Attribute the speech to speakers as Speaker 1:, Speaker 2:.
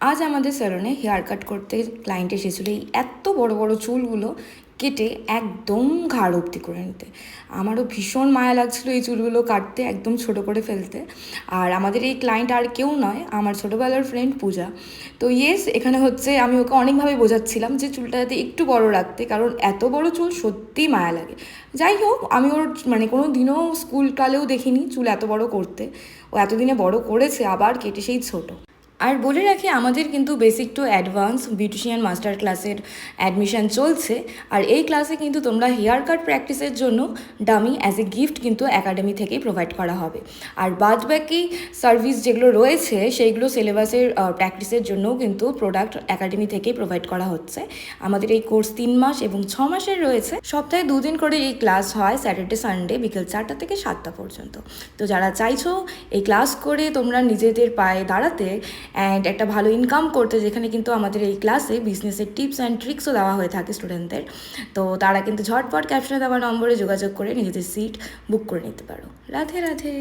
Speaker 1: আজ আমাদের স্যালনে hair cut করতে ক্লায়েন্ট এসেছিলো এই এত বড় বড় চুলগুলো কেটে একদম ঘাড় অবধি করে নিতে। আমারও ভীষণ মায়া লাগছিলো এই চুলগুলো কাটতে, একদম ছোট করে ফেলতে। আর আমাদের এই ক্লায়েন্ট আর কেউ নয়, আমার ছোটোবেলার ফ্রেন্ড পূজা। তো ইয়েস, এখানে হচ্ছে আমি ওকে অনেকভাবে বোঝাচ্ছিলাম যে চুলটা যাতে একটু বড় রাখতে, কারণ এত বড় চুল সত্যিই মায়া লাগে। যাই হোক, আমি ওর কোনো দিনও স্কুলকালেও দেখিনি চুল এত বড় করতে। ও এতদিনে বড় করেছে, আবার কেটে সেই ছোটো। আর বলে রাখি, আমাদের কিন্তু basic to advance beautician master ক্লাসের অ্যাডমিশান চলছে। আর এই ক্লাসে কিন্তু তোমরা হেয়ার কাট প্র্যাকটিসের জন্য ডামি অ্যাজ এ গিফট কিন্তু একাডেমি থেকেই প্রোভাইড করা হবে। আর বাদবাকি সার্ভিস যেগুলো রয়েছে সেইগুলো সিলেবাসের প্র্যাকটিসের জন্যও কিন্তু প্রোডাক্ট একাডেমি থেকেই প্রোভাইড করা হচ্ছে। আমাদের এই কোর্স 3 মাস এবং 6 মাসের রয়েছে। সপ্তাহে 2 দিন করে এই ক্লাস হয়, স্যাটারডে সানডে বিকেল 4টা থেকে 7টা পর্যন্ত। তো যারা চাইছো এই ক্লাস করে তোমরা নিজেদের পায়ে দাঁড়াতে অ্যান্ড একটা ভালো ইনকাম করতে, যেখানে কিন্তু আমাদের এই ক্লাসে বিজনেসের টিপস অ্যান্ড ট্রিক্সও দেওয়া হয়ে থাকে স্টুডেন্টদের, তো তারা কিন্তু ঝটপট ক্যাপশনে দেওয়া নম্বরে যোগাযোগ করে নিজেদের সিট বুক করে নিতে পারো। রাধে রাধে।